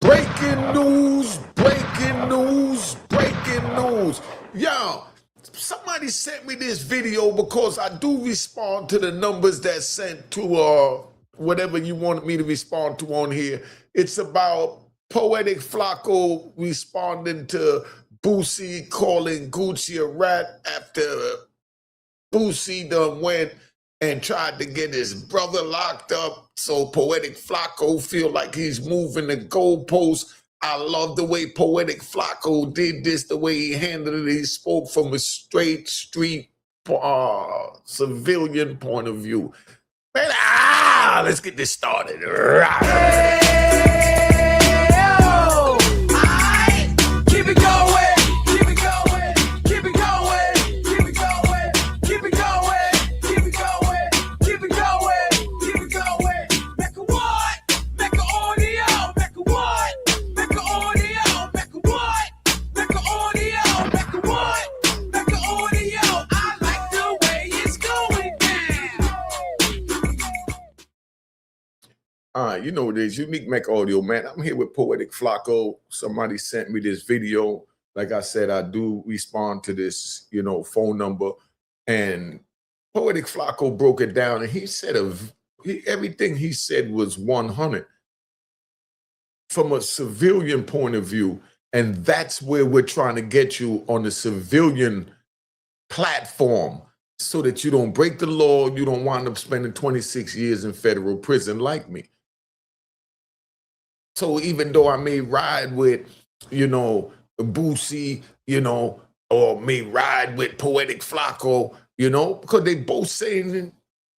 Breaking news, breaking news, breaking news. Yo, somebody sent me this video because I do respond to the numbers that sent to whatever you wanted me to respond to on here. It's about Poetic Flakko responding to Boosie calling Gucci a rat after Boosie done went and tried to get his brother locked up. So Poetic Flakko feel like he's moving the goalpost. I love the way Poetic Flakko did this, the way he handled it. He spoke from a straight street civilian point of view. Man, let's get this started. All right, you know what it is, Unique Mecca audio, man. I'm here with Poetic Flakko. Somebody sent me this video. Like I said, I do respond to this, phone number. And Poetic Flakko broke it down, and he said everything he said was 100 from a civilian point of view. And that's where we're trying to get you on the civilian platform so that you don't break the law. You don't wind up spending 26 years in federal prison like me. So even though I may ride with, Boosie, or may ride with Poetic Flakko, because they both saying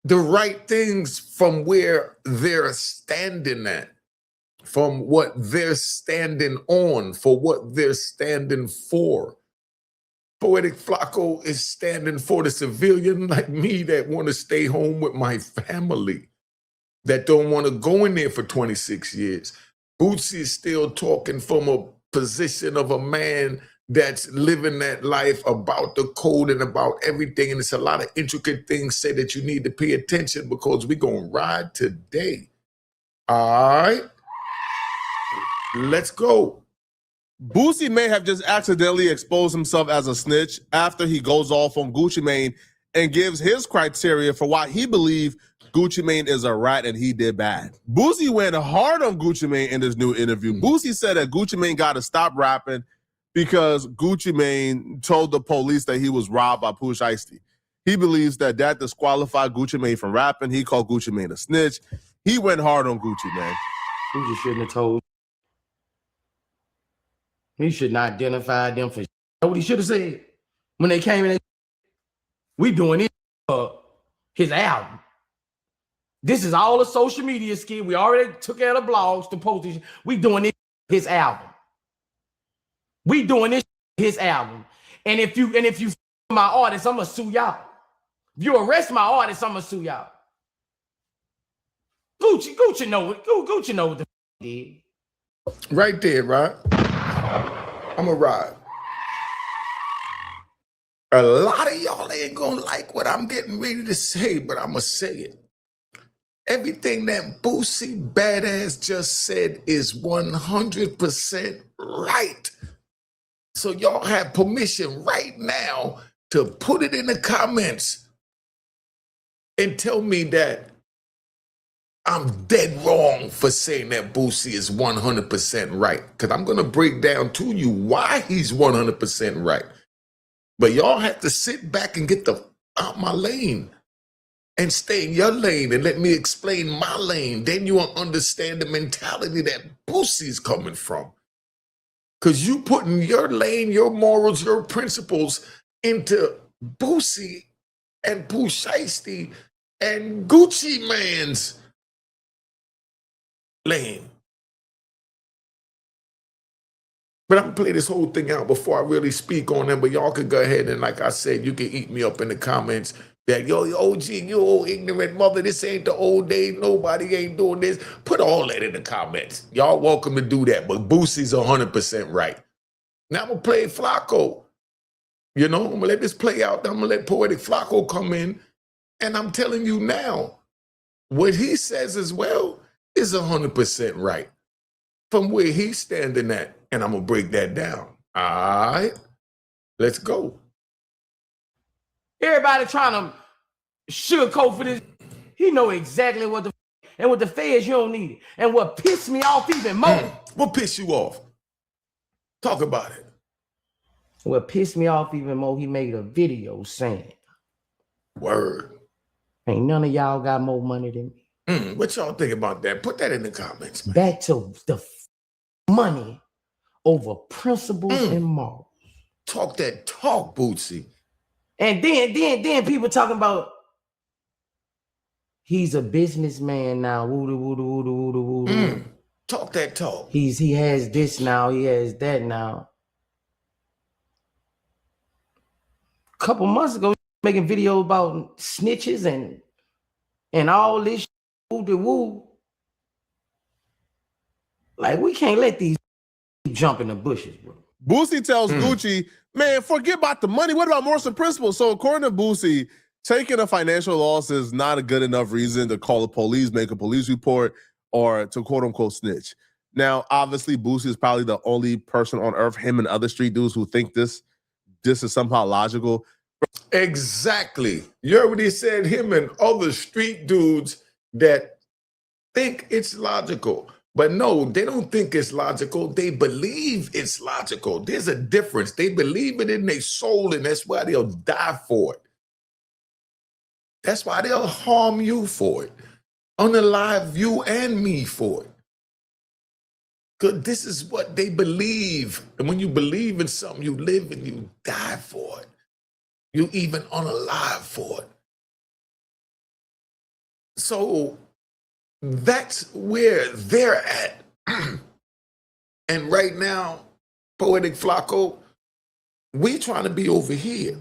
the right things from where they're standing at, from what they're standing on, for what they're standing for. Poetic Flakko is standing for the civilian like me that want to stay home with my family, that don't want to go in there for 26 years. Boosie is still talking from a position of a man that's living that life about the code and about everything. And it's a lot of intricate things say that you need to pay attention because we're going to ride today. All right, let's go. Boosie may have just accidentally exposed himself as a snitch after he goes off on Gucci Mane and gives his criteria for why he believes Gucci Mane is a rat and he did bad. Boosie went hard on Gucci Mane in this new interview. Boosie said that Gucci Mane got to stop rapping because Gucci Mane told the police that he was robbed by Pooh Shiesty. He believes that disqualified Gucci Mane from rapping. He called Gucci Mane a snitch. He went hard on Gucci Mane. He just shouldn't have told. He should not identify them for. You know what he should have said when they came in? We doing it for his album. This is all a social media scheme. We already took out the blogs to post this. We doing it his album. We doing this his album. And if you my artist, I'm gonna sue y'all. If you arrest my artist, I'm gonna sue y'all. Gucci know what the did. Right there, right? I'm gonna ride. A lot of y'all ain't gonna like what I'm getting ready to say, but I'm gonna say it. Everything that Boosie Badass just said is 100% right. So y'all have permission right now to put it in the comments and tell me that I'm dead wrong for saying that Boosie is 100% right. Because I'm going to break down to you why he's 100% right. But y'all have to sit back and get out my lane and stay in your lane and let me explain my lane. Then you will understand the mentality that Boosie's coming from. Because you putting your lane, your morals, your principles into Boosie and Pooh Shiesty and Gucci Mane's lane. But I'm gonna play this whole thing out before I really speak on them. But y'all could go ahead and, like I said, you can eat me up in the comments that, yo, OG, you old ignorant mother, this ain't the old days, nobody ain't doing this. Put all that in the comments. Y'all welcome to do that, but Boosie's 100% right. Now I'm gonna play Flakko. I'm gonna let this play out. I'm gonna let Poetic Flakko come in, and I'm telling you now, what he says as well is 100% right. from where he's standing at, and I'm gonna break that down. All right, let's go. Everybody trying to sugarcoat for this. He know exactly what the and with the feds you don't need it. And what pissed me off even more. What pissed you off? Talk about it. What pissed me off even more, he made a video saying, Word. ain't none of y'all got more money than me. What y'all think about that? Put that in the comments, man. Back to the money over principles and morals. Talk that talk, Boosie. And then people talking about he's a businessman now. Woo. Talk that talk. He has this now, he has that now. A couple months ago, making videos about snitches and all this woo. Like, we can't let these jump in the bushes, bro. Boosie tells Gucci, man, forget about the money. What about morals and principles? So according to Boosie, taking a financial loss is not a good enough reason to call the police, make a police report, or to quote unquote snitch. Now, obviously, Boosie is probably the only person on earth, him and other street dudes, who think this is somehow logical. Exactly. You already said him and other street dudes that think it's logical. But no, they don't think it's logical. They believe it's logical. There's a difference. They believe it in their soul, and that's why they'll die for it. That's why they'll harm you for it. Unalive you and me for it. Because this is what they believe. And when you believe in something, you live and you die for it. You even unalive for it. So that's where they're at. And right now, Poetic Flakko, we trying to be over here,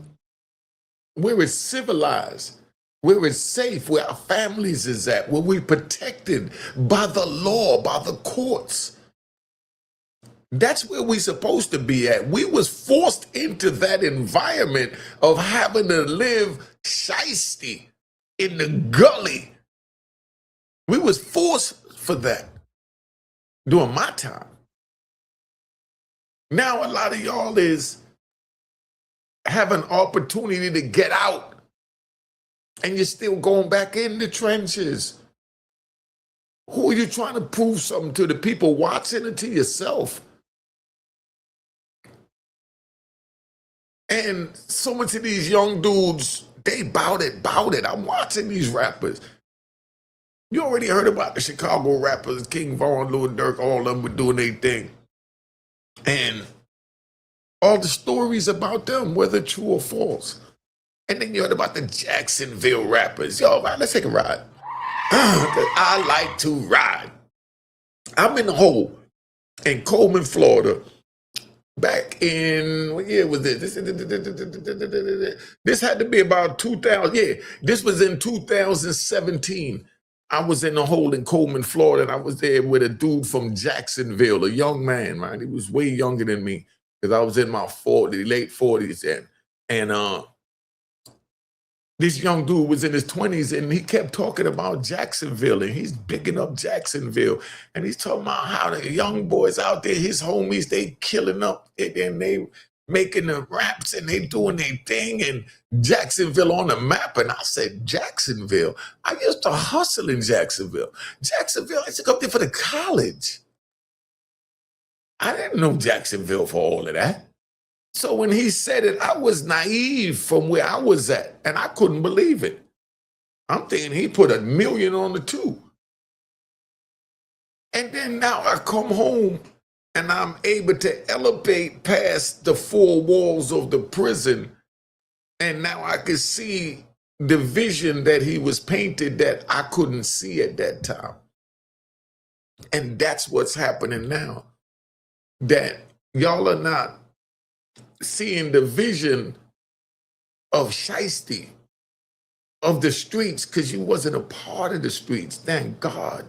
where it's civilized, where it's safe, where our families is at, where we're protected by the law, by the courts. That's where we're supposed to be at. We was forced into that environment of having to live shiesty in the gully. We was forced for that during my time. Now a lot of y'all is having opportunity to get out, and you're still going back in the trenches. Who are you trying to prove something to? The people watching, or to yourself? And so much of these young dudes, they bout it. I'm watching these rappers. You already heard about the Chicago rappers, King Von, Lil Durk, all of them were doing their thing. And all the stories about them, whether true or false. And then you heard about the Jacksonville rappers. Yo, man, let's take a ride. 'Cause I like to ride. I'm in the hole in Coleman, Florida. Back in, what year was this? This had to be about 2000. Yeah, this was in 2017. I was in a hole in Coleman, Florida, and I was there with a dude from Jacksonville, a young man, right? He was way younger than me because I was in my late 40s then. And this young dude was in his 20s, and he kept talking about Jacksonville, and he's bigging up Jacksonville. And he's talking about how the young boys out there, his homies, they killing up, and they making the raps, and they doing their thing, and Jacksonville on the map. And I said, Jacksonville? I used to hustle in Jacksonville. Jacksonville, I used to go up there for the college. I didn't know Jacksonville for all of that. So when he said it, I was naive from where I was at, and I couldn't believe it. I'm thinking he put $1 million on the two. And then now I come home, and I'm able to elevate past the four walls of the prison, and now I can see the vision that he was painted that I couldn't see at that time. And that's what's happening now. That y'all are not seeing the vision of shiesty, of the streets, because you wasn't a part of the streets. Thank God.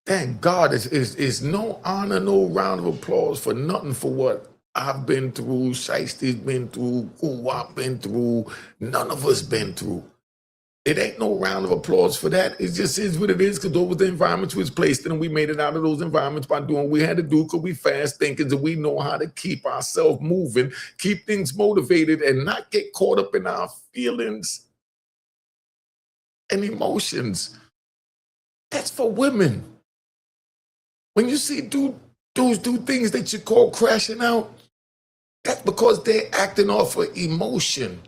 Thank God. It's no honor, no round of applause for nothing for what I've been through, Shiesty's been through, who I've been through, none of us been through. It ain't no round of applause for that. It just is what it is because those were the environments we was placed in, and we made it out of those environments by doing what we had to do because we fast thinkers and we know how to keep ourselves moving, keep things motivated, and not get caught up in our feelings and emotions. That's for women. When you see dudes do things that you call crashing out, that's because they're acting off of emotion.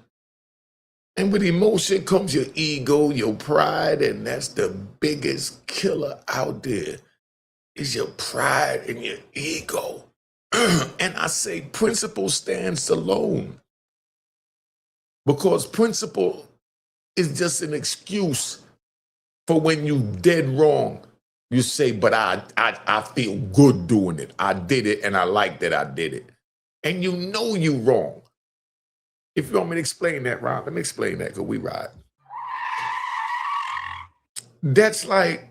And with emotion comes your ego, your pride, and that's the biggest killer out there, is your pride and your ego. And I say principle stands alone, because principle is just an excuse for when you dead wrong. You say, but I feel good doing it. I did it, and I like that I did it. And you know you wrong. If you want me to explain that, Ron, let me explain that because we ride. That's like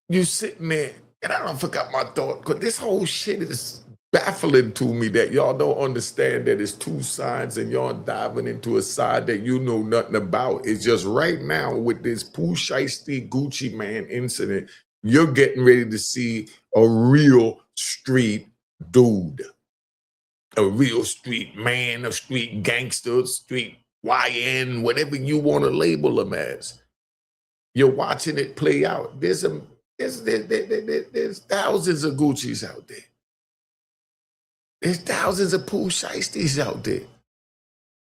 you sitting there, and I don't forgot my thought, because this whole shit is baffling to me that y'all don't understand that it's two sides and y'all diving into a side that you know nothing about. It's just right now with this Pooh Shiesty Gucci Man incident, you're getting ready to see a real street dude. A real street man, a street gangster, street YN, whatever you want to label him as. You're watching it play out. There's thousands of Gucci's out there. There's thousands of Pooh Shiesties out there.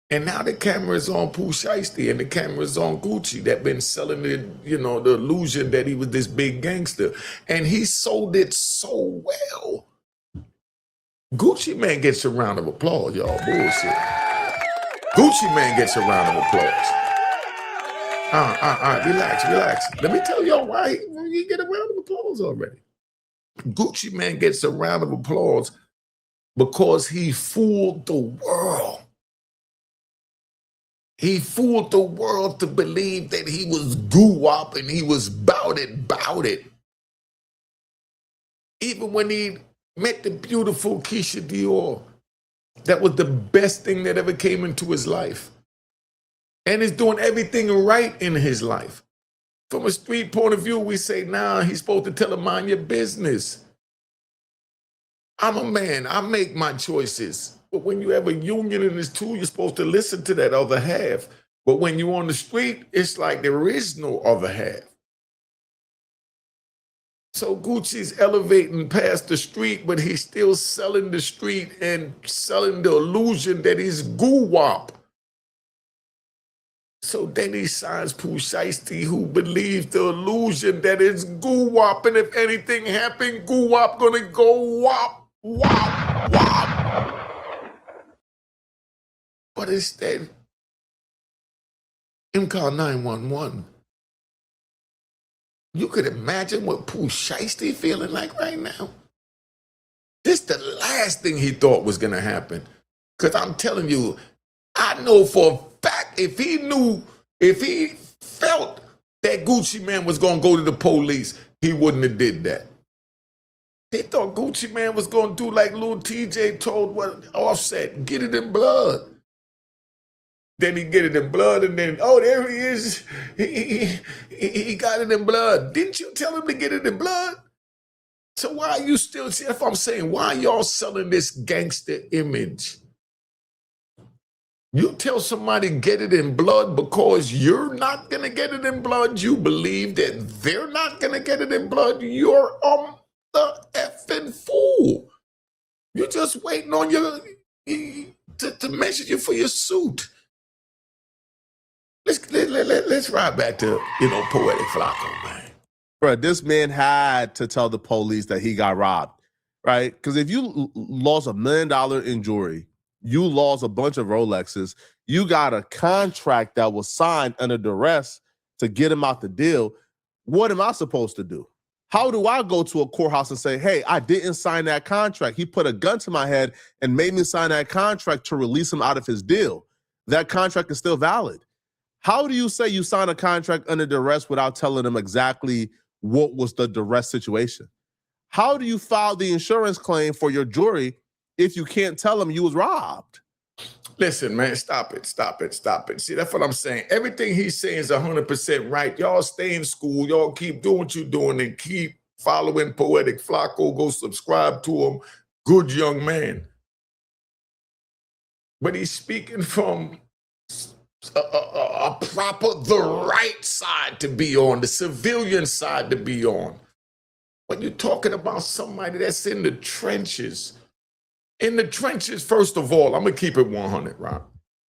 And now the camera's on Pooh Shiesty and the camera's on Gucci that been selling the, the illusion that he was this big gangster. And he sold it so well. Gucci Man gets a round of applause, y'all. Bullshit. Gucci Man gets a round of applause. Relax. Let me tell y'all why he get a round of applause already. Gucci Man gets a round of applause because he fooled the world. He fooled the world to believe that he was goo-wop and he was bout it. Even when he met the beautiful Keisha Dior, that was the best thing that ever came into his life. And is doing everything right in his life. From a street point of view, we say, nah, he's supposed to tell him, mind your business. I'm a man, I make my choices. But when you have a union in this two, you're supposed to listen to that other half. But when you're on the street, it's like there is no other half. So Gucci's elevating past the street, but he's still selling the street and selling the illusion that he's goo-wop. So then he signs Pooh Shiesty, who believes the illusion that it's goo-wop, and if anything happened, goo-wop gonna go wop, wop, wop. But instead, him call 911. You could imagine what Pooh Shiesty feeling like right now. This the last thing he thought was gonna happen. Because I'm telling you, I know for a fact, if he felt that Gucci Man was gonna go to the police, he wouldn't have did that. They thought Gucci Man was gonna do like Lil TJ told Offset, get it in blood. Then he get it in blood, and then, oh, there he is. He got it in blood. Didn't you tell him to get it in blood? So why are you still, see, that's what I'm saying, why y'all selling this gangster image? You tell somebody get it in blood because you're not going to get it in blood. You believe that they're not going to get it in blood. You're the effing fool. You're just waiting on to measure you for your suit. Let's ride back to, Poetic Flakko, man. Bro, this man had to tell the police that he got robbed, right? Because if you lost $1 million in jewelry, you lost a bunch of Rolexes, you got a contract that was signed under duress to get him out the deal, what am I supposed to do? How do I go to a courthouse and say, hey, I didn't sign that contract. He put a gun to my head and made me sign that contract to release him out of his deal. That contract is still valid. How do you say you sign a contract under duress without telling them exactly what was the duress situation? How do you file the insurance claim for your jewelry if you can't tell them you was robbed? Listen, man, stop it, stop it, stop it. See, that's what I'm saying. Everything he's saying is 100% right. Y'all stay in school. Y'all keep doing what you're doing and keep following Poetic Flakko. Go subscribe to him. Good young man. But he's speaking from a proper, the right side to be on, the civilian side to be on. When you're talking about somebody that's in the trenches, first of all, I'm going to keep it 100, right?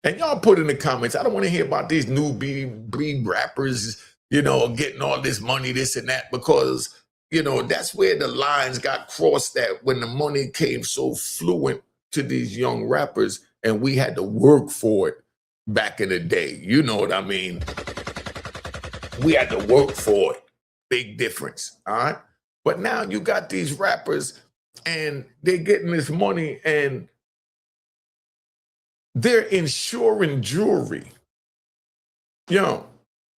And y'all put in the comments, I don't want to hear about these new breed rappers, getting all this money, this and that, because, that's where the lines got crossed at when the money came so fluent to these young rappers and we had to work for it back in the day. You know what I mean? We had to work for it. Big difference, all right? But now you got these rappers and they're getting this money and they're insuring jewelry.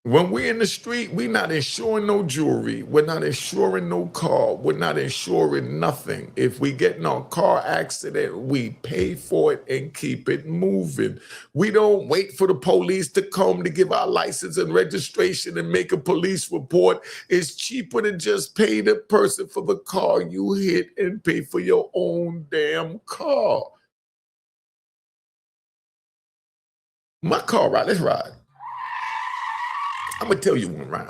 When we're in the street, we're not insuring no jewelry. We're not insuring no car. We're not insuring nothing. If we get in a car accident, we pay for it and keep it moving. We don't wait for the police to come to give our license and registration and make a police report. It's cheaper to just pay the person for the car you hit and pay for your own damn car. My car ride, let's ride. I'm gonna tell you one, right?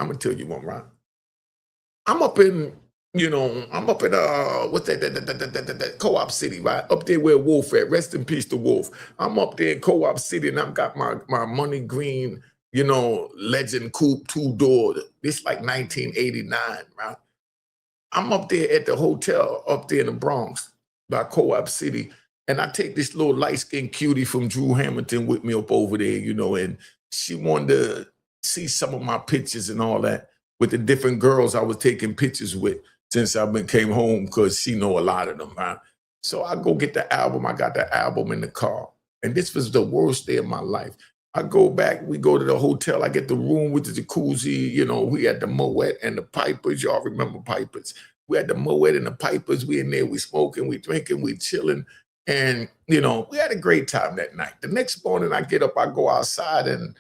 I'm up in, what's that Co-op City, right? Up there where Wolf at. Rest in peace to Wolf. I'm up there in Co-op City and I've got my money green, Legend Coupe 2-door. This like 1989, right? I'm up there at the hotel up there in the Bronx by Co-op City. And I take this little light-skinned cutie from Drew Hamilton with me up over there, and she wanted to see some of my pictures and all that with the different girls I was taking pictures with since I came home, because she know a lot of them, right? So I go get the album. I got the album in the car. And this was the worst day of my life. I go back, we go to the hotel. I get the room with the jacuzzi. We had the Moet and the Pipers. Y'all remember Pipers. We had the Moet and the Pipers. We in there, we smoking, we drinking, we chilling. And, we had a great time that night. The next morning I get up, I go outside and,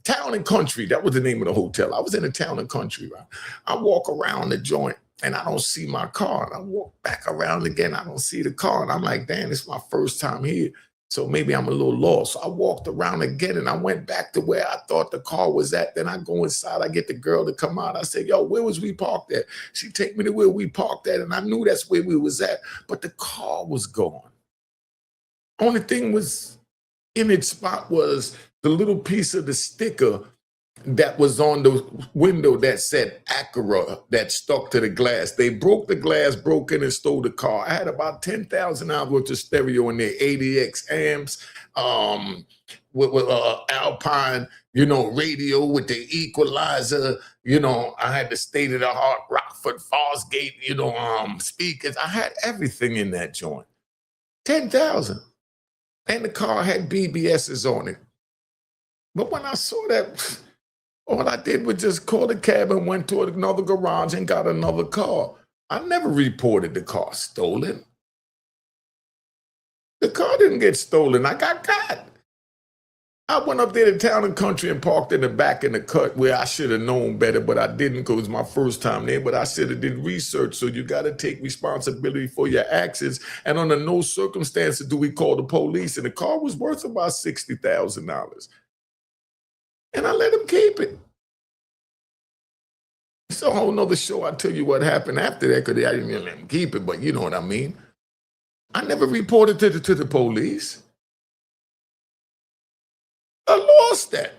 Town and Country, that was the name of the hotel. I was in the Town and Country, right? I walk around the joint and I don't see my car. And I walk back around again, I don't see the car. And I'm like, damn, it's my first time here. So maybe I'm a little lost. So I walked around again and I went back to where I thought the car was at. Then I go inside, I get the girl to come out. I said, yo, where was we parked at? She take me to where we parked at. And I knew that's where we was at, but the car was gone. Only thing was in its spot was the little piece of the sticker that was on the window that said Acura that stuck to the glass. They broke the glass, broke in and stole the car. I had about 10,000 hours worth of stereo in there, ADX amps, with Alpine, radio with the equalizer. I had the state-of-the-art Rockford Fosgate, speakers. I had everything in that joint. 10,000. And the car had BBSs on it. But when I saw that, all I did was just call the cab and went to another garage and got another car. I never reported the car stolen. The car didn't get stolen. I got caught. I went up there to Town and Country and parked in the back in the cut where I should have known better, but I didn't because it was my first time there. But I should have did research. So you got to take responsibility for your actions. And under no circumstances do we call the police. And the car was worth about $60,000. And I let him keep it. It's a whole nother show. I'll tell you what happened after that because I didn't let him keep it, but you know what I mean. I never reported to the police. I lost that.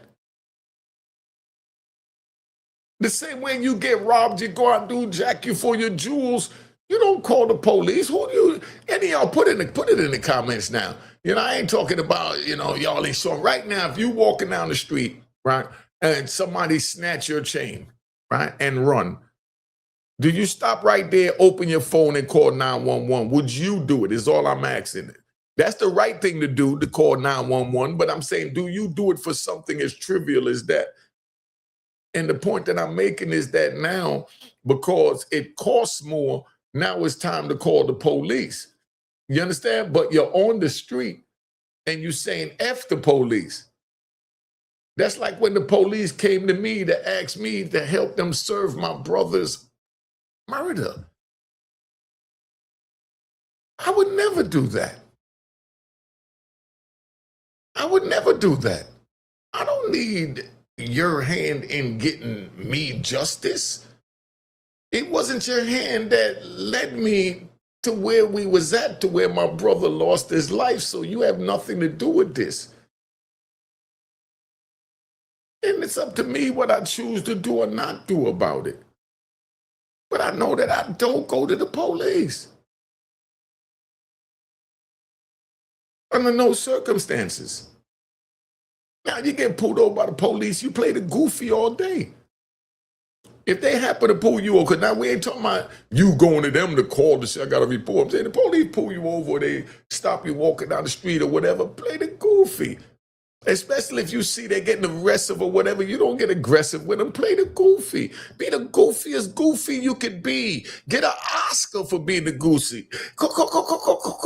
The same way you get robbed, you go out and do jack you for your jewels. You don't call the police. Who do you? Any of y'all put it in the comments now. I ain't talking about y'all ain't showing right now. If you walking down the street, right, and somebody snatch your chain, right, and run, do you stop right there, open your phone, and call 911? Would you do it? Is all I'm asking. That's the right thing to do, to call 911. But I'm saying, do you do it for something as trivial as that? And the point that I'm making is that now, because it costs more, now it's time to call the police. You understand? But you're on the street and you saying F the police. That's like when the police came to me to ask me to help them serve my brother's murder. I would never do that. I would never do that. I don't need your hand in getting me justice. It wasn't your hand that led me to where we was at, to where my brother lost his life, so you have nothing to do with this. And it's up to me what I choose to do or not do about it. But I know that I don't go to the police. Under no circumstances. Now, you get pulled over by the police, you play the goofy all day. If they happen to pull you over, because now we ain't talking about you going to them to call to say I got a report. I'm saying the police pull you over, or they stop you walking down the street or whatever, play the goofy. Especially if you see they're getting aggressive or whatever, you don't get aggressive with them. Play the goofy. Be the goofiest goofy you could be. Get an Oscar for being the goofy. Call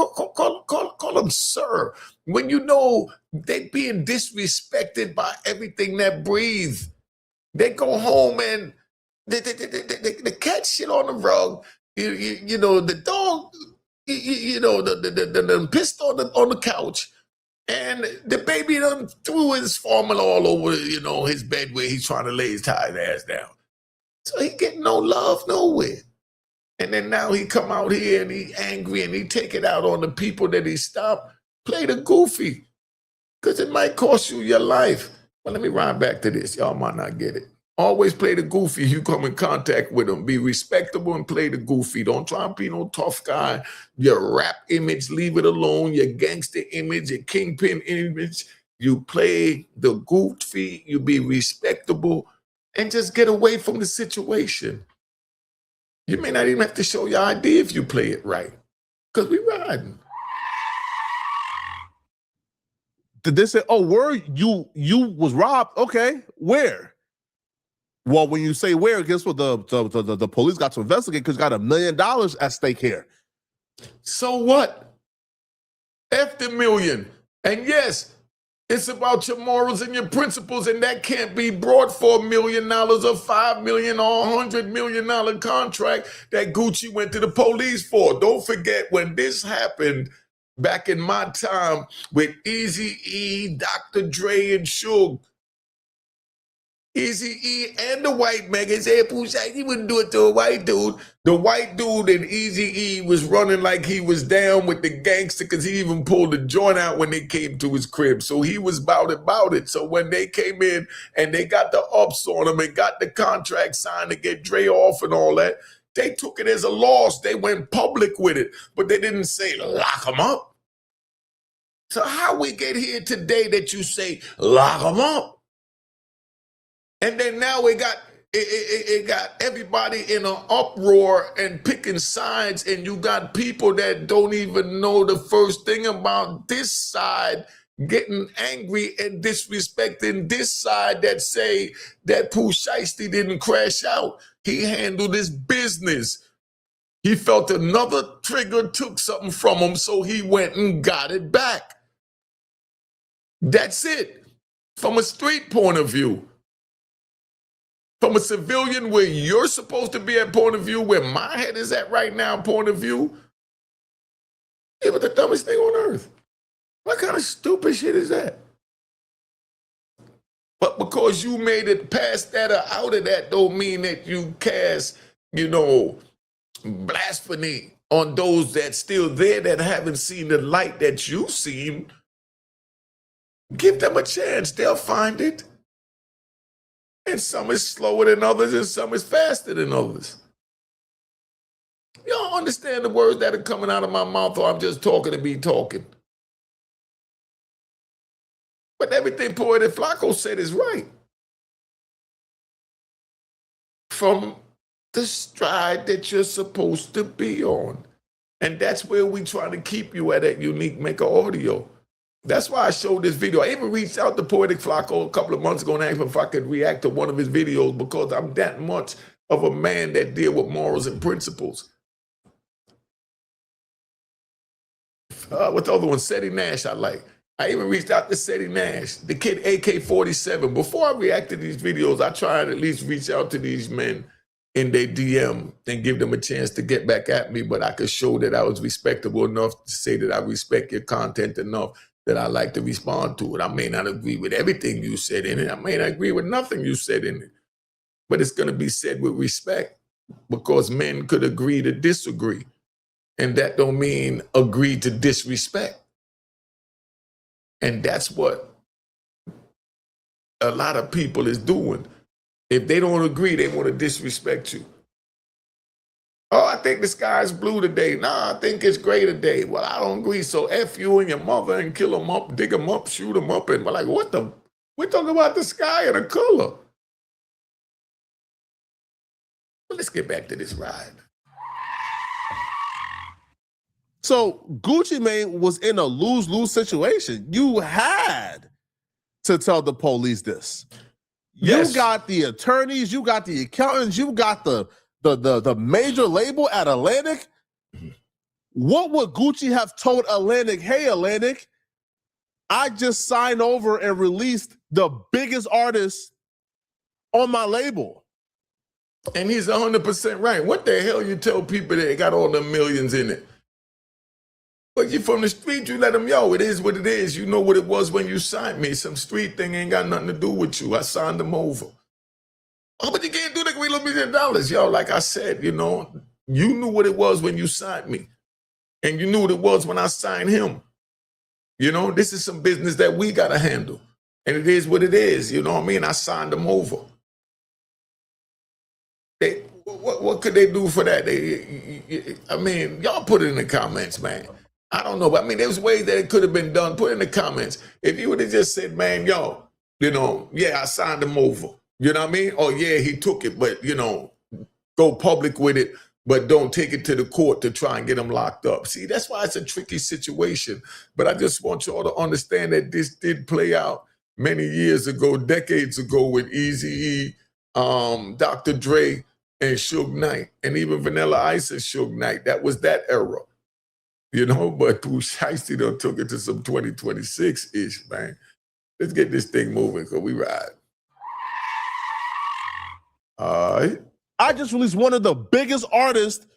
them sir. When you know they're being disrespected by everything that breathes, they go home and the cat shit on the rug. You know, the dog, you know, the pissed on the couch. And the baby done threw his formula all over, you know, his bed where he's trying to lay his tired ass down. So he get no love nowhere. And then now he come out here and he angry and he take it out on the people that he stopped. Play the goofy, because it might cost you your life. Well, let me ride back to this. Y'all might not get it. Always play the goofy. You come in contact with them. Be respectable and play the goofy. Don't try and be no tough guy. Your rap image, leave it alone. Your gangster image, your kingpin image. You play the goofy. You be respectable and just get away from the situation. You may not even have to show your ID if you play it right, because we riding. Did they say, oh, where you was robbed? Okay, where? Well, when you say where, guess what? The police got to investigate because got $1 million at stake here. So what? F the million. And yes, it's about your morals and your principles, and that can't be brought for $1 million or $5 million or $100 million contract that Gucci went to the police for. Don't forget when this happened back in my time with Eazy-E, Dr. Dre, and Suge. Eazy-E and the white man, he said, he wouldn't do it to a white dude. The white dude in Eazy-E was running like he was down with the gangster, because he even pulled the joint out when they came to his crib. So he was about it. So when they came in and they got the ups on him and got the contract signed to get Dre off and all that, they took it as a loss. They went public with it, but they didn't say lock him up. So how we get here today that you say lock him up? And then now it got everybody in an uproar and picking sides, and you got people that don't even know the first thing about this side getting angry and disrespecting this side that say that Pooh Shiesty didn't crash out. He handled his business. He felt another trigger took something from him, so he went and got it back. That's it. From a street point of view. From a civilian where you're supposed to be at point of view, where my head is at right now, point of view, it was the dumbest thing on earth. What kind of stupid shit is that? But because you made it past that or out of that, don't mean that you cast, you know, blasphemy on those that's still there that haven't seen the light that you've seen. Give them a chance. They'll find it. And some is slower than others, and some is faster than others. Y'all understand the words that are coming out of my mouth, or I'm just talking to be talking. But everything Poetic Flakko said is right. From the stride that you're supposed to be on. And that's where we try to keep you at Unique Mecca Audio. That's why I showed this video. I even reached out to Poetic Flakko a couple of months ago and asked him if I could react to one of his videos, because I'm that much of a man that deal with morals and principles. What's the other one? Seti Nash I like. I even reached out to Seti Nash, the kid AK-47. Before I react to these videos, I try and at least reach out to these men in their DM and give them a chance to get back at me, but I could show that I was respectable enough to say that I respect your content enough that I like to respond to it. I may not agree with everything you said in it. I may not agree with nothing you said in it, but it's going to be said with respect because men could agree to disagree. And that don't mean agree to disrespect. And that's what a lot of people is doing. If they don't agree, they want to disrespect you. Oh, I think the sky is blue today. Nah, I think it's gray today. Well, I don't agree. So F you and your mother and kill them up, dig them up, shoot them up. And we're like, what the? We're talking about the sky and the color. But let's get back to this ride. So Gucci Mane was in a lose-lose situation. You had to tell the police this. Yes. You got the attorneys, you got the accountants, you got the major label at Atlantic. What would Gucci have told Atlantic? Hey, Atlantic, I just signed over and released the biggest artist on my label. And he's 100% right. What the hell you tell people that got all the millions in it? But you from the street, you let them, yo, it is what it is. You know what it was when you signed me. Some street thing ain't got nothing to do with you. I signed them over. Oh, but you can't do that with $1 million. Yo, like I said, you know, you knew what it was when you signed me. And you knew what it was when I signed him. You know, this is some business that we got to handle. And it is what it is. You know what I mean? I signed them over. What could they do for that? I mean, y'all put it in the comments, man. I don't know, but I mean, there's ways that it could have been done. Put it in the comments. If you would have just said, man, yo, you know, yeah, I signed him over. You know what I mean? Or yeah, he took it, but, you know, go public with it, but don't take it to the court to try and get him locked up. See, that's why it's a tricky situation. But I just want y'all to understand that this did play out many years ago, decades ago with Eazy-E, Dr. Dre, and Suge Knight, and even Vanilla Ice and Suge Knight. That was that era. You know, but Pooh Shiesty done took it to some 2026-ish, man. Let's get this thing moving, because we ride. All right. I just released one of the biggest artists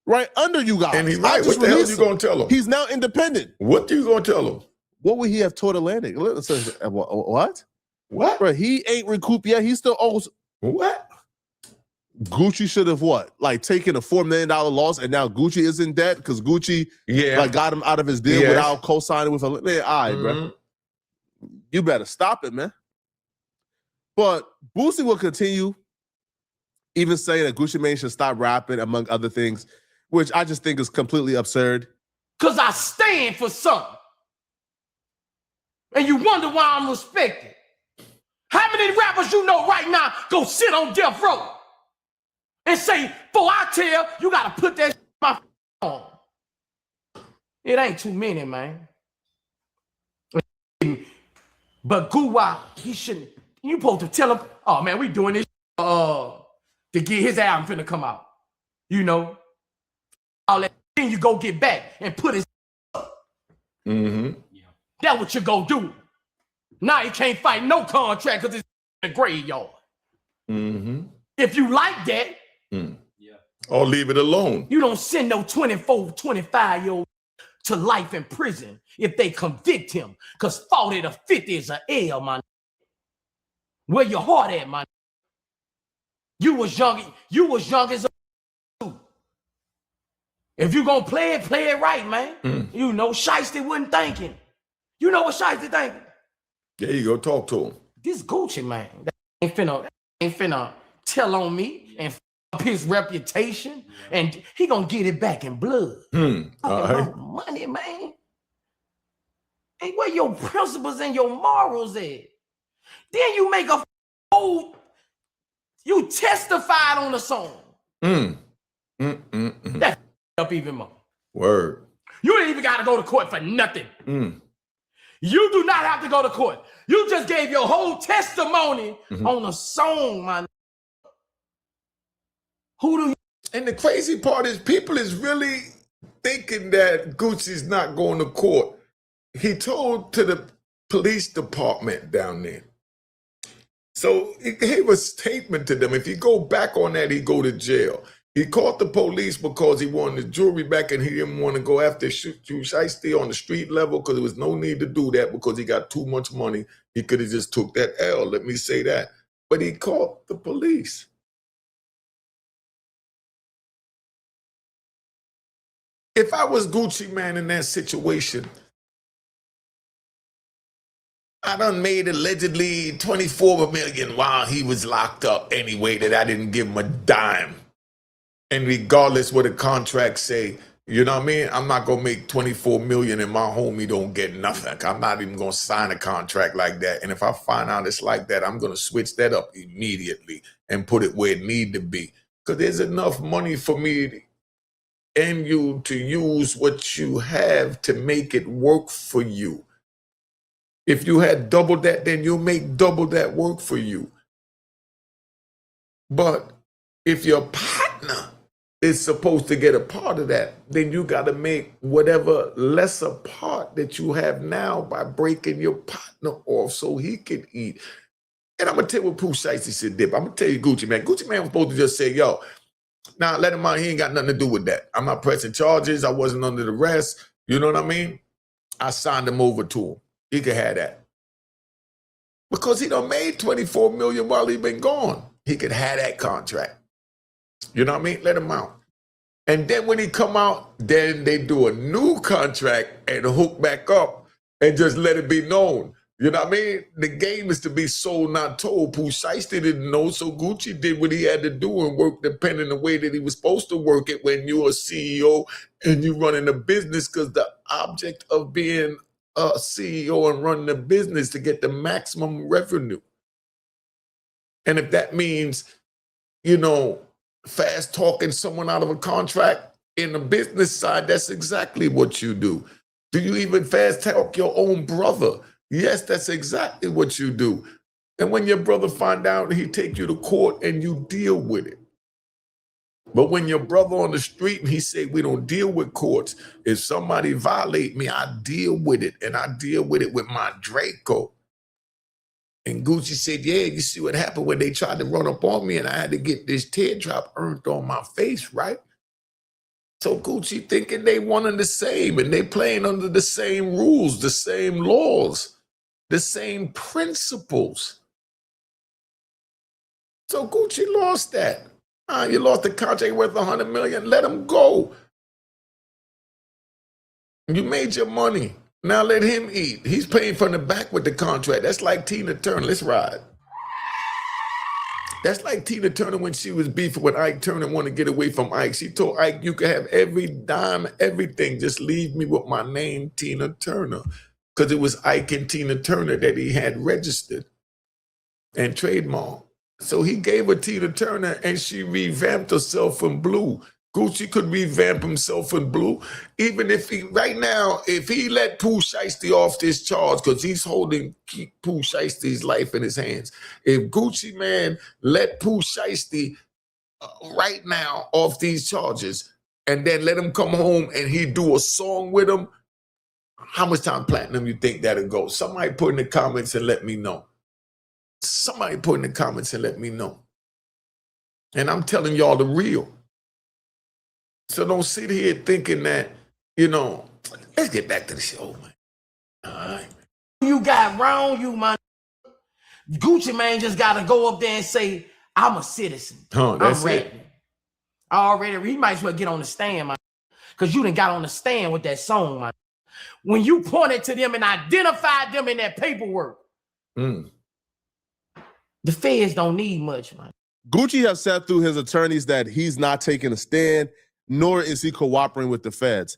right under you guys. And he's right. What the hell you going to tell him? He's now independent. What are you going to tell him? What would he have told Atlantic? What? What? Bro, he ain't recouped yet. He still owes. What? Gucci should have what? Like taken a $4 million loss, and now Gucci is in debt because Gucci like got him out of his deal without co-signing with a man. All right, bro. You better stop it, man. But Boosie will continue, even saying that Gucci Mane should stop rapping, among other things, which I just think is completely absurd. Because I stand for something. And you wonder why I'm respected. How many rappers you know right now go sit on death row and say, before I tell, you got to put that my on? It ain't too many, man. But Guwa, he shouldn't. You supposed to tell him, oh, man, we doing this to get his album finna come out. You know? All that. Then you go get back and put his up. That's what you go do. Now you can't fight no contract because it's in the graveyard. If you like that, or leave it alone. You don't send no 24, 25-year-old to life in prison if they convict him, because 40 to 50 is an L, man. Where your heart at, man? You was young as a. If you gonna play it right, man. You know, Shiesty wasn't thinking. You know what Shiesty thinking? There you go, talk to him. This Gucci, man, that ain't finna tell on me and up his reputation, and he gonna get it back in blood. Money, man. Hey, where your principles and your morals at? Then you make a you testified on the song. That up even more. Word. You ain't even gotta go to court for nothing. You do not have to go to court. You just gave your whole testimony on a song, man. Who do you? And the crazy part is people is really thinking that Gucci's not going to court he told to the police department down there. So he gave a statement to them. If he go back on that, he go to jail. He caught the police because he wanted the jewelry back and he didn't want to go after Shiesty on the street level because there was no need to do that because he got too much money. He could have just took that L, let me say that. But he caught the police. If I was Gucci Mane in that situation, I done made allegedly 24 million while he was locked up anyway that I didn't give him a dime. And regardless what the contract say, you know what I mean? I'm not gonna make 24 million and my homie don't get nothing. I'm not even gonna sign a contract like that. And if I find out it's like that, I'm gonna switch that up immediately and put it where it need to be. Because there's enough money for me and you to use what you have to make it work for you. If you had double that, then you'll make double that work for you. But if your partner is supposed to get a part of that, then you got to make whatever lesser part that you have now by breaking your partner off so he can eat. And I'm going to tell you what Pooh Shiesty said, Dip. I'm going to tell you Gucci Mane. Gucci Mane was supposed to just say, yo, now let him out. He ain't got nothing to do with that. I'm not pressing charges. I wasn't under the arrest. You know what I mean? I signed him over to him. He could have that. Because he done made 24 million while he been gone. He could have that contract. You know what I mean? Let him out. And then when he come out, then they do a new contract and hook back up and just let it be known. You know what I mean? The game is to be sold, not told. Pooh Shiesty didn't know, so Gucci did what he had to do and work depending the way that he was supposed to work it when you're a CEO and you running a business, because the object of being a CEO and running a business to get the maximum revenue. And if that means, you know, fast talking someone out of a contract in the business side, that's exactly what you do. Do you even fast talk your own brother? Yes, that's exactly what you do. And when your brother find out, he take you to court and you deal with it. But when your brother on the street and he say, we don't deal with courts, if somebody violate me, I deal with it. And I deal with it with my Draco. And Gucci said, yeah, you see what happened when they tried to run up on me and I had to get this teardrop earned on my face, right? So Gucci thinking they one and the same and they playing under the same rules, the same laws, the same principles. So Gucci lost that. You lost the contract worth 100 million, let him go. You made your money. Now let him eat. He's paying from the back with the contract. That's like Tina Turner. Let's ride. That's like Tina Turner when she was beefing with Ike Turner and wanted to get away from Ike. She told Ike, you can have every dime, everything. Just leave me with my name, Tina Turner. Because it was Ike and Tina Turner that he had registered and trademarked. So he gave her Tina Turner and she revamped herself in blue. Gucci could revamp himself in blue. Even if he, right now, if he let Pooh Shiesty off this charge, because he's holding Pooh Shiesty's life in his hands. If Gucci Mane let Pooh Shiesty right now off these charges and then let him come home and he do a song with him, how much time platinum you think that'll go? Somebody put in the comments and let me know. Somebody put in the comments and let me know. And I'm telling y'all the real. So don't sit here thinking that, you know, let's get back to the show, man. All right. You got wrong, you man. Gucci Mane just got to go up there and say, I'm a citizen. That's I'm ready. it. He might as well get on the stand, man. Because you done got on the stand with that song, man. When you pointed to them and identified them in that paperwork, the feds don't need much, man. Gucci has said through his attorneys that he's not taking a stand, nor is he cooperating with the feds.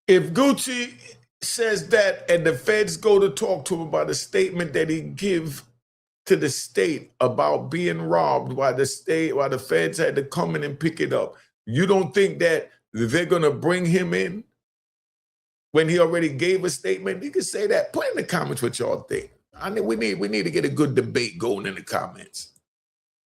If Gucci says that and the feds go to talk to him about a statement that he give to the state about being robbed while the feds had to come in and pick it up, you don't think that they're going to bring him in when he already gave a statement? He could say that. Put in the comments what y'all think. I mean, we need to get a good debate going in the comments.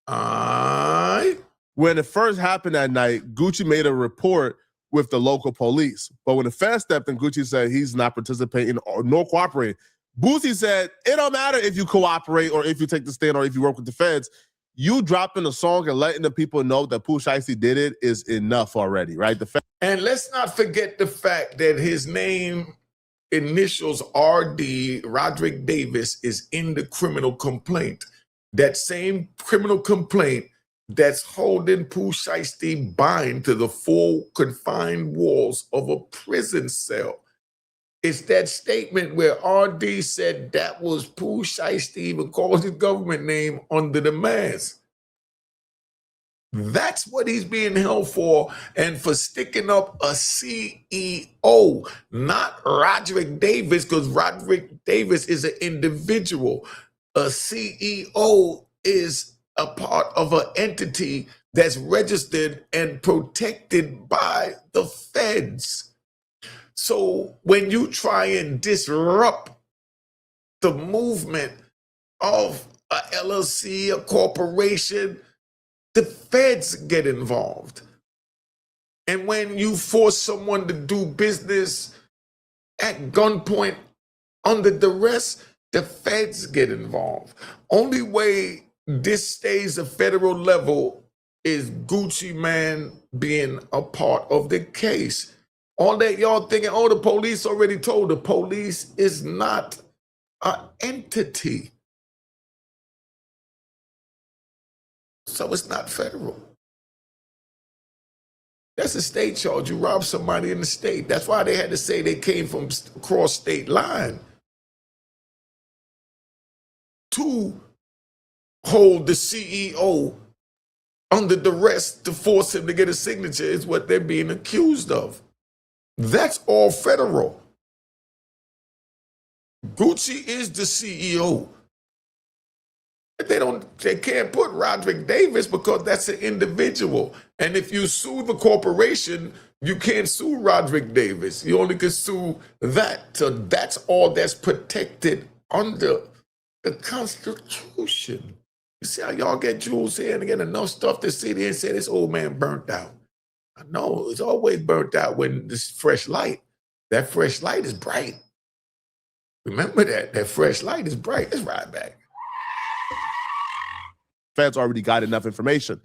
All right. When it first happened that night, Gucci made a report with the local police. But when the feds stepped in, Gucci said he's not participating nor cooperating. Boosie said, it don't matter if you cooperate or if you take the stand or if you work with the feds. You dropping a song and letting the people know that Pooh Shiesty did it is enough already, right? And let's not forget the fact that his name, initials RD, Roderick Davis, is in the criminal complaint. That same criminal complaint that's holding Pooh Shiesty bind to the full confined walls of a prison cell. It's that statement where RD said that was Pooh Shiesty, even called his government name under the mask. That's what he's being held for, and for sticking up a CEO, not Roderick Davis, because Roderick Davis is an individual. A CEO is a part of an entity that's registered and protected by the feds. So when you try and disrupt the movement of a LLC, a corporation, the feds get involved. And when you force someone to do business at gunpoint under duress, the feds get involved. Only way this stays a federal level is Gucci Mane being a part of the case. All that y'all thinking, oh, the police already told. The police is not an entity. So it's not federal. That's a state charge. You rob somebody in the state. That's why they had to say they came from across state line to hold the CEO under duress to force him to get a signature is what they're being accused of. That's all federal. Gucci is the CEO. They can't put Roderick Davis because that's an individual. And if you sue the corporation, you can't sue Roderick Davis. You only can sue that. So that's all that's protected under the Constitution. You see how y'all get jewels here and get enough stuff to sit here and say this old man burnt out. I know it's always burnt out when this fresh light. That fresh light is bright. Remember that fresh light is bright. Let's ride back. Feds already got enough information.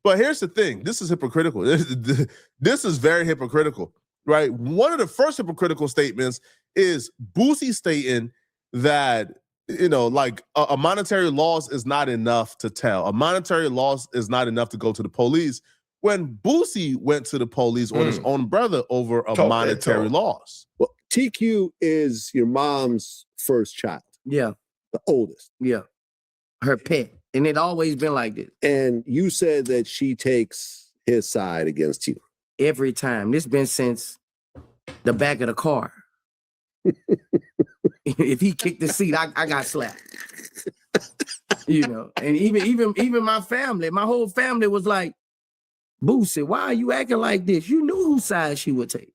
But here's the thing. This is hypocritical. This is very hypocritical, right? One of the first hypocritical statements is Boosie stating that, you know, like a monetary loss is not enough to tell. A monetary loss is not enough to go to the police. When Boosie went to the police on his own brother over a monetary loss. Well, TQ is your mom's first child. Yeah. The oldest. Yeah. Her pet. And it always been like this. And you said that she takes his side against you. Every time. This been since the back of the car. If he kicked the seat, I got slapped. You know, and even my family, my whole family was like, Boosie, why are you acting like this? You knew whose side she would take.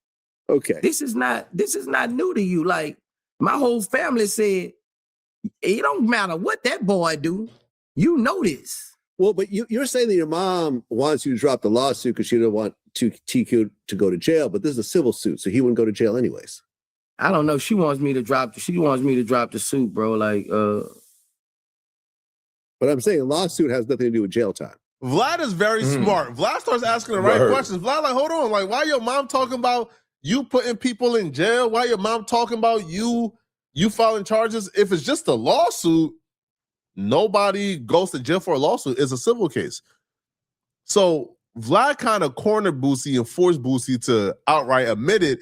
Okay. This is not new to you. Like, my whole family said, it don't matter what that boy do. You know this. Well, but you're saying that your mom wants you to drop the lawsuit because she don't want TQ to go to jail, but this is a civil suit, so he wouldn't go to jail anyways. I don't know. She wants me to drop the suit, bro. Like, But I'm saying a lawsuit has nothing to do with jail time. Vlad is very smart. Vlad starts asking the right questions. Vlad, like, hold on, like, why your mom talking about you putting people in jail? Why your mom talking about you filing charges? If it's just a lawsuit, nobody goes to jail for a lawsuit. It's a civil case. So Vlad kind of cornered Boosie and forced Boosie to outright admit it,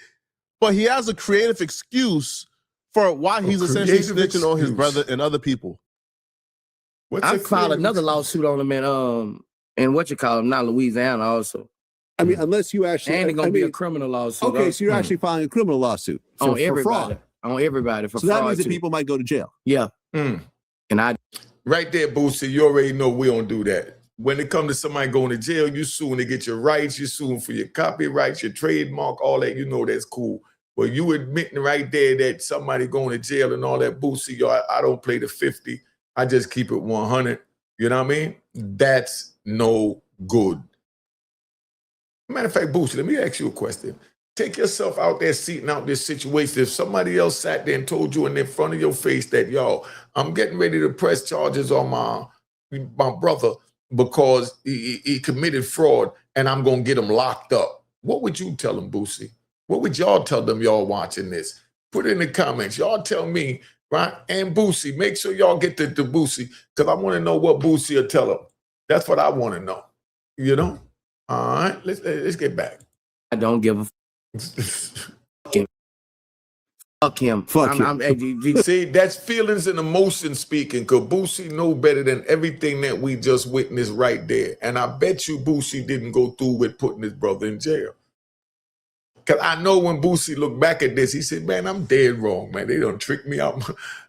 but he has a creative excuse for why he's essentially snitching on his brother and other people. I filed another lawsuit on him and what you call him, not Louisiana also. I mean, unless you actually... And it's going to be a criminal lawsuit. Okay, so you're actually filing a criminal lawsuit for fraud. On everybody for fraud. So that means that people might go to jail. Yeah. And I... Right there, Boosie, you already know we don't do that. When it comes to somebody going to jail, you suing to get your rights, you suing for your copyrights, your trademark, all that, you know that's cool. But you admitting right there that somebody going to jail and all that, Boosie, I don't play the 50. I just keep it 100. You know what I mean? That's no good. Matter of fact, Boosie, let me ask you a question. Take yourself out there seating out this situation. If somebody else sat there and told you in front of your face that, yo, I'm getting ready to press charges on my brother because he committed fraud and I'm going to get him locked up, what would you tell him, Boosie? What would y'all tell them, y'all watching this? Put it in the comments. Y'all tell me, right? And Boosie, make sure y'all get to Boosie because I want to know what Boosie will tell him. That's what I want to know, you know? All right, let's get back. I don't give a fuck him. Fuck him. See, that's feelings and emotions speaking, because Boosie know better than everything that we just witnessed right there. And I bet you Boosie didn't go through with putting his brother in jail. Because I know when Boosie looked back at this, he said, man, I'm dead wrong, man. They done tricked me out,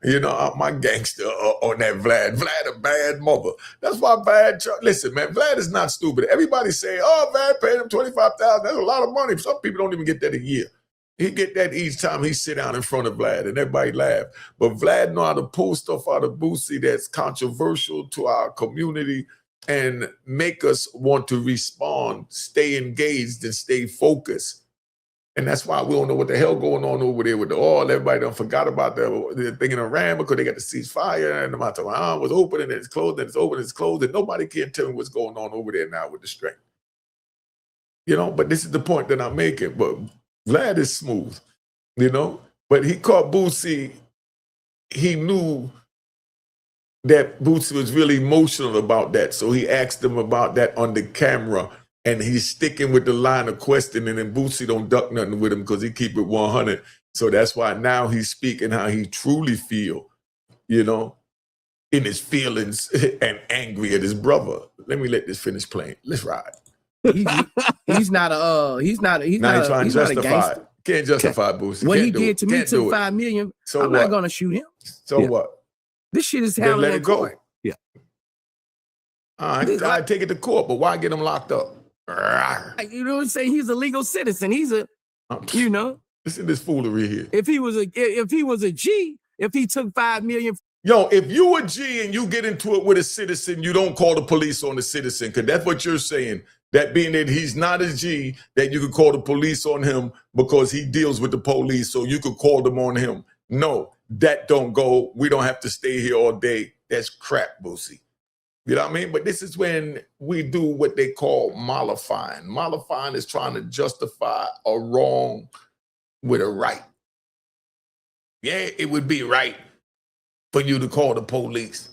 out my gangster on that Vlad. Vlad a bad mother. That's why Vlad, listen, man, Vlad is not stupid. Everybody say, oh, Vlad paid him $25,000. That's a lot of money. Some people don't even get that a year. He get that each time he sit down in front of Vlad and everybody laugh. But Vlad know how to pull stuff out of Boosie that's controversial to our community and make us want to respond, stay engaged, and stay focused. And that's why we don't know what the hell going on over there with the oil. Everybody done forgot about the thing in Iran because they got the ceasefire and the Mount was open and it's closed and it's open and it's closed. And nobody can tell me what's going on over there now with the strength. But this is the point that I'm making. But Vlad is smooth, But he caught Boosie. He knew that Boosie was really emotional about that. So he asked him about that on the camera. And he's sticking with the line of questioning, and Boosie don't duck nothing with him because he keep it 100. So that's why now he's speaking how he truly feel, in his feelings and angry at his brother. Let me let this finish playing. Let's ride. He's not a gangster. Can't justify Boosie. What he did to me took $5 million. So I'm not gonna shoot him. So what? This shit is handled in court. Yeah. All right, I take it to court, but why get him locked up? You know what I'm saying? He's a legal citizen. He's a, Listen to this foolery here. If he was a G, if he took $5 million. Yo, if you a G and you get into it with a citizen, you don't call the police on the citizen, because that's what you're saying. That being that he's not a G, that you could call the police on him because he deals with the police, so you could call them on him. No, that don't go. We don't have to stay here all day. That's crap, Boosie. You know what I mean? But this is when we do what they call mollifying. Mollifying is trying to justify a wrong with a right. Yeah, it would be right for you to call the police,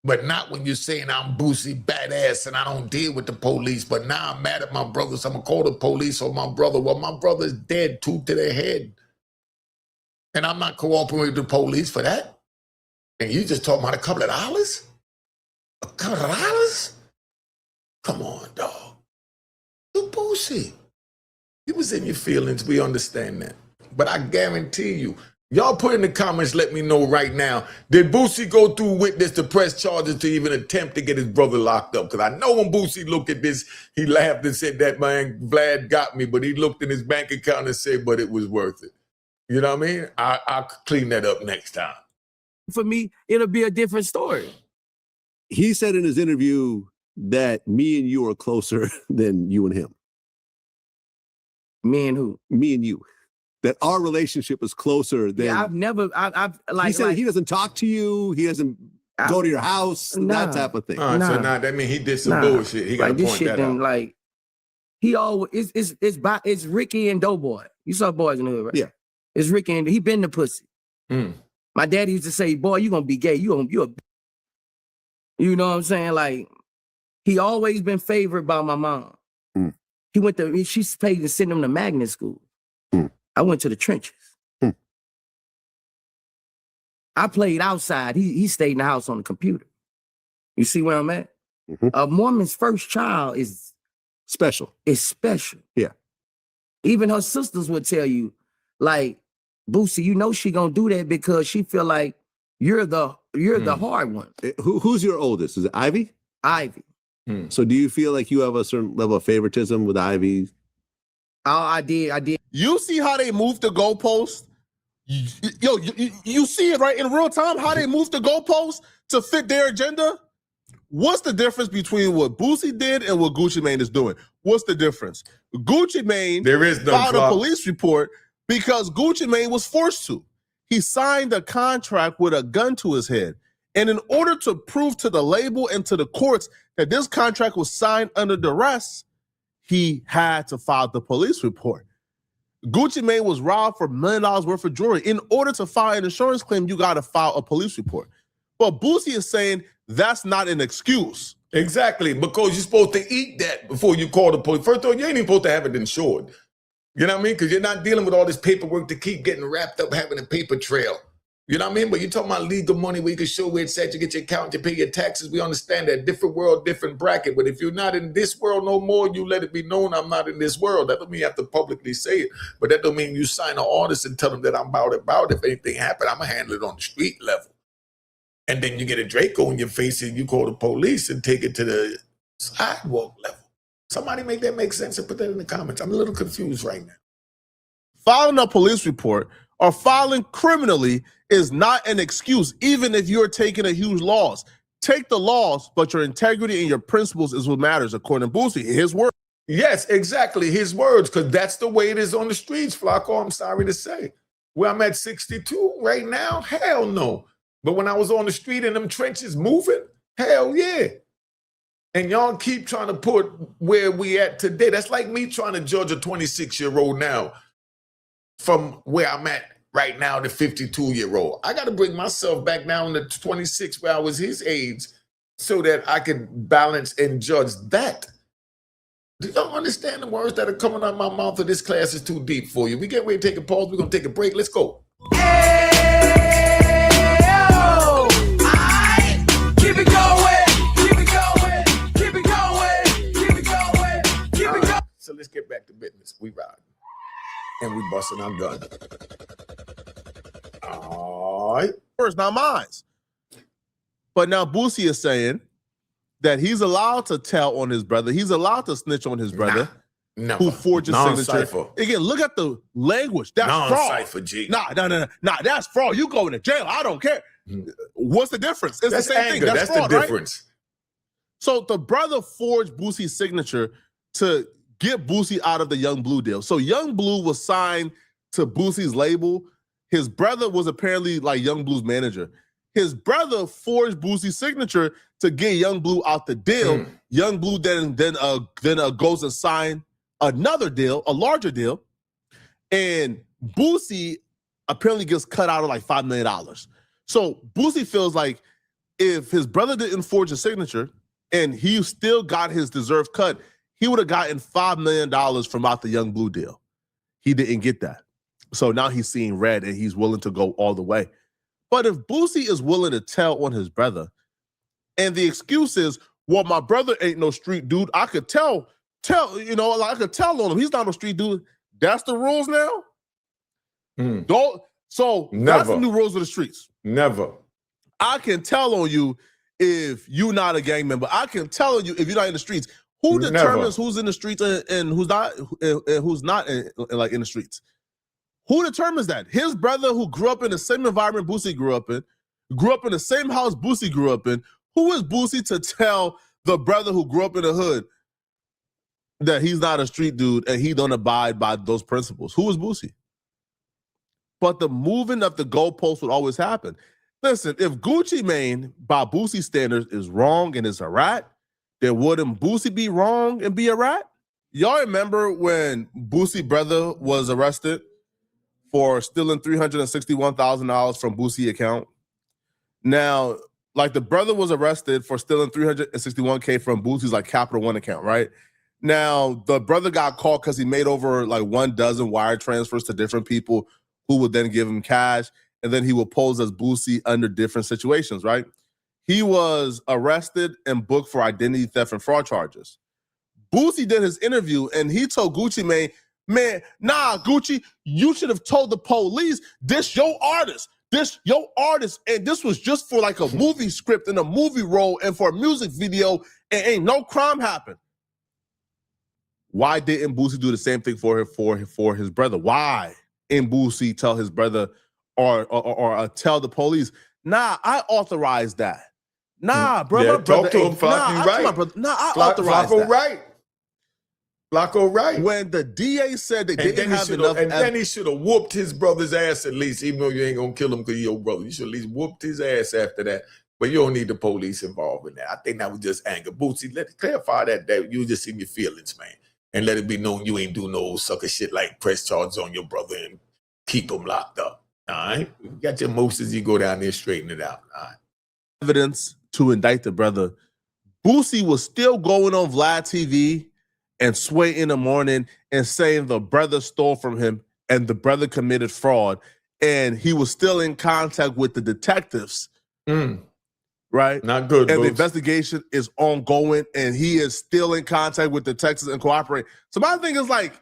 but not when you're saying I'm Boosie badass and I don't deal with the police, but now I'm mad at my brother, so I'm gonna call the police on my brother. Well, my brother's dead, tooth to their head. And I'm not cooperating with the police for that. And you just talking about a couple of dollars? A couple of dollars? Come on, dog. You Boosie. You was in your feelings, we understand that. But I guarantee you, y'all put in the comments, let me know right now, did Boosie go through with this to press charges to even attempt to get his brother locked up? Because I know when Boosie looked at this, he laughed and said, that man, Vlad got me, but he looked in his bank account and said, but it was worth it. You know what I mean? I'll clean that up next time. For me, it'll be a different story. He said in his interview that me and you are closer than you and him. Me and who? Me and you. That our relationship is closer than. Yeah, I've he said he doesn't talk to you. He doesn't go to your house. That type of thing. So now that means he did some bullshit. He got to point that out. He always it's Ricky and Doughboy. You saw Boys in the Hood, right? Yeah. It's Ricky and he been the pussy. My daddy used to say, boy, you gonna be gay. You know what I'm saying? Like, he always been favored by my mom. She paid to send him to magnet school. I went to the trenches. I played outside. He stayed in the house on the computer. You see where I'm at? A woman's first child is special. It's special. Yeah. Even her sisters would tell you, like, Boosie, she gonna do that because she feel like you're the hard one. Who's your oldest? Is it Ivy? Ivy. So do you feel like you have a certain level of favoritism with Ivy? Oh, I did. You see how they moved the goalpost? You see it right in real time, how they moved the goalpost to fit their agenda? What's the difference between what Boosie did and what Gucci Mane is doing? What's the difference? Gucci Mane There is no filed a clock. police report because Gucci Mane was forced to. He signed a contract with a gun to his head. And in order to prove to the label and to the courts that this contract was signed under duress, he had to file the police report. Gucci Mane was robbed for $1 million worth of jewelry. In order to file an insurance claim, you got to file a police report. But Boosie is saying that's not an excuse. Exactly, because you're supposed to eat that before you call the police. First of all, you ain't even supposed to have it insured. You know what I mean? Because you're not dealing with all this paperwork to keep getting wrapped up, having a paper trail. You know what I mean? But you're talking about legal money where you can show where it's at, you get your account, you pay your taxes. We understand that. Different world, different bracket. But if you're not in this world no more, you let it be known I'm not in this world. That don't mean you have to publicly say it. But that don't mean you sign an artist and tell them that I'm about it. If anything happen, I'm going to handle it on the street level. And then you get a Draco in your face and you call the police and take it to the sidewalk level. Somebody make that make sense and put that in the comments. I'm a little confused right now. Filing a police report or filing criminally is not an excuse, even if you're taking a huge loss. Take the loss, but your integrity and your principles is what matters, according to Boosie. His word. Yes, exactly. His words, because that's the way it is on the streets, Flakko. I'm sorry to say. Where I'm at 62 right now, hell no. But when I was on the street in them trenches moving, hell yeah. And y'all keep trying to put where we at today. That's like me trying to judge a 26-year-old now from where I'm at right now, the 52-year-old. I got to bring myself back down to 26 where I was his age so that I could balance and judge that. Do y'all understand the words that are coming out of my mouth? Or this class is too deep for you? We get ready to take a pause. We're going to take a break. Let's go. So let's get back to business. We ride. And we busting our gun. All right. First, not mine. But now Boosie is saying that he's allowed to tell on his brother. He's allowed to snitch on his brother. No. Who forged his signature. Cipher. Again, look at the language. That's fraud. Cipher, G. Nah, that's fraud. You go to jail. I don't care. What's the difference? It's That's the same anger. thing. That's fraud, the difference. Right? So the brother forged Boosie's signature to get Boosie out of the Young Blue deal. So Young Blue was signed to Boosie's label. His brother was apparently like Young Blue's manager. His brother forged Boosie's signature to get Young Blue out the deal. Young Blue then goes and sign another deal, a larger deal, and Boosie apparently gets cut out of like $5 million. So Boosie feels like if his brother didn't forge a signature and he still got his deserved cut, he would have gotten $5 million from out the Young Blue deal. He didn't get that. So now he's seeing red and he's willing to go all the way. But if Boosie is willing to tell on his brother, and the excuse is, well, my brother ain't no street dude, I could tell, I could tell on him. He's not no street dude. That's the rules now? That's the new rules of the streets. Never. I can tell on you if you're not a gang member. I can tell on you if you're not in the streets. Who determines who's in the streets and who's not in the streets? Who determines that? His brother, who grew up in the same environment Boosie grew up in the same house Boosie grew up in. Who is Boosie to tell the brother who grew up in the hood that he's not a street dude and he don't abide by those principles? Who is Boosie? But the moving of the goalpost would always happen. Listen, if Gucci Mane, by Boosie standards, is wrong and is a rat, then wouldn't Boosie be wrong and be a rat? Y'all remember when Boosie brother was arrested for stealing $361,000 from Boosie account? Now, like the brother was arrested for stealing $361K from Boosie's like Capital One account, right? Now, the brother got caught because he made over like 12 wire transfers to different people who would then give him cash, and then he would pose as Boosie under different situations, right? He was arrested and booked for identity theft and fraud charges. Boosie did his interview, and he told Gucci Mane, man, nah, Gucci, you should have told the police, this your artist, and this was just for like a movie script and a movie role and for a music video, and ain't no crime happened. Why didn't Boosie do the same thing for his brother? Why didn't Boosie tell his brother or tell the police, nah, I authorized that. Nah, bro, yeah, my brother. Talk to him, Flakko, right. I authorized that. Right. Flakko, right? When the DA said they And didn't then, have enough then he should have whooped his brother's ass at least, even though you ain't gonna kill him because you're your brother. You should at least whooped his ass after that. But you don't need the police involved in that. I think that was just anger. Boosie, let's clarify that you just in your feelings, man. And let it be known you ain't do no sucker shit like press charges on your brother and keep him locked up. All right? You got your emotions, you go down there, straighten it out. All right. evidence to indict the brother, Boosie was still going on Vlad TV and Sway in the Morning and saying the brother stole from him and the brother committed fraud. And he was still in contact with the detectives. Right? Not good, and Boots. the investigation is ongoing, and he is still in contact with the Texas and cooperating. So my thing is like,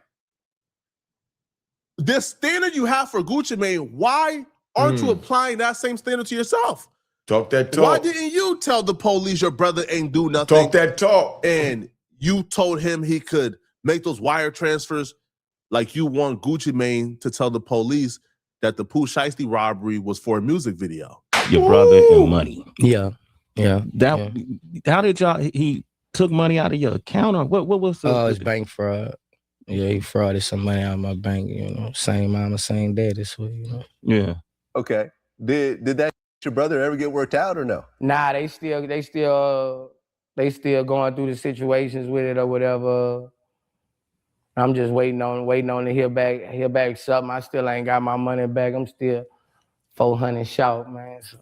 this standard you have for Gucci Mane, why aren't you applying that same standard to yourself? Talk that talk. Why didn't you tell the police your brother ain't do nothing? Talk that talk. And you told him he could make those wire transfers, like you want Gucci Mane to tell the police that the Pooh Shiesty robbery was for a music video. Your brother and money. Yeah. How did y'all? He took money out of your account, or what was the? It's bank fraud. Yeah, he frauded some money out of my bank. You know, same mama, same dad. This way, you know. Yeah. Okay. Did that your brother ever get worked out or no? Nah, they still going through the situations with it or whatever. I'm just waiting on to hear back something. I still ain't got my money back. I'm still 400 short, man. So,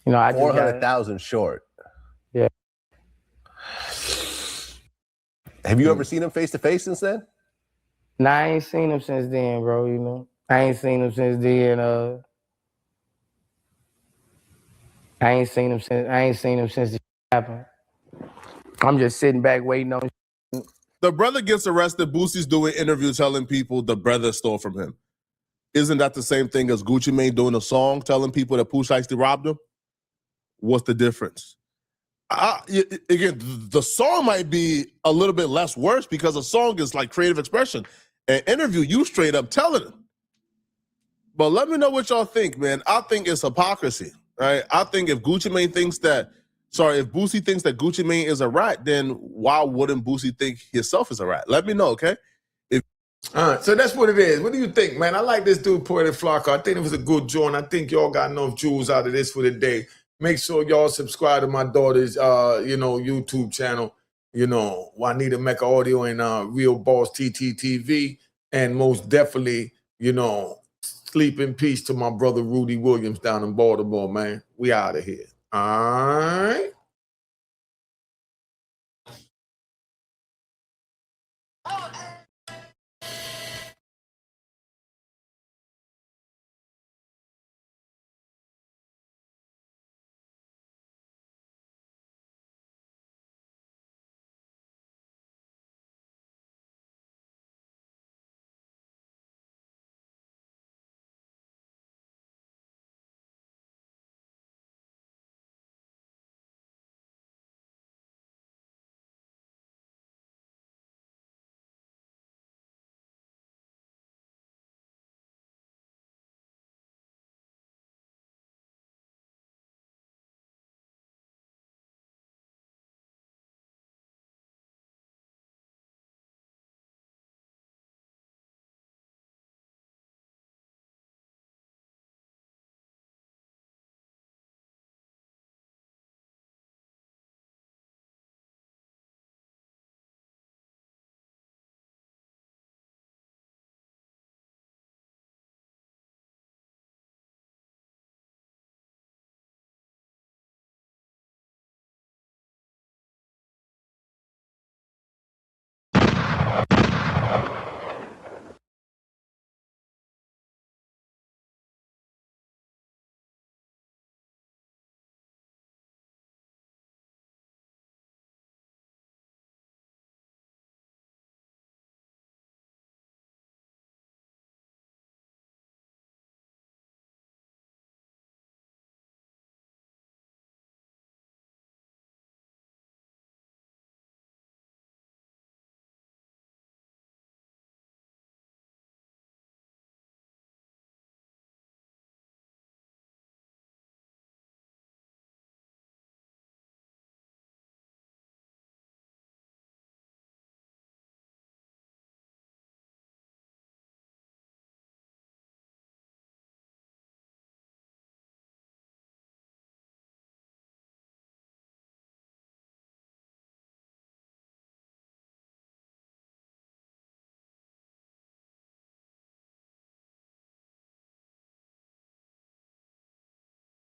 you know, I just 400,000 short. Yeah. Have you ever seen him face to face since then? Nah, I ain't seen him since then, bro. You know, I ain't seen him since then. I ain't seen him since it happened. I'm just sitting back waiting on. The brother gets arrested. Boosie's doing interviews telling people the brother stole from him. Isn't that the same thing as Gucci Mane doing a song telling people that Pooh Shiesty robbed him? What's the difference? Again, the song might be a little bit less worse because a song is like creative expression. An interview, you straight up telling it. But let me know what y'all think, man. I think it's hypocrisy, right? I think if Boosie thinks that Gucci Mane is a rat, then why wouldn't Boosie think himself is a rat? Let me know, okay? All right, so that's what it is. What do you think, man? I like this dude, Poetic Flakko. I think it was a good joint. I think y'all got enough jewels out of this for the day. Make sure y'all subscribe to my daughter's, YouTube channel. You know, Unique Mecca Audio and Real Boss TTTV. And most definitely, sleep in peace to my brother Rudy Williams down in Baltimore, man. We out of here. All right.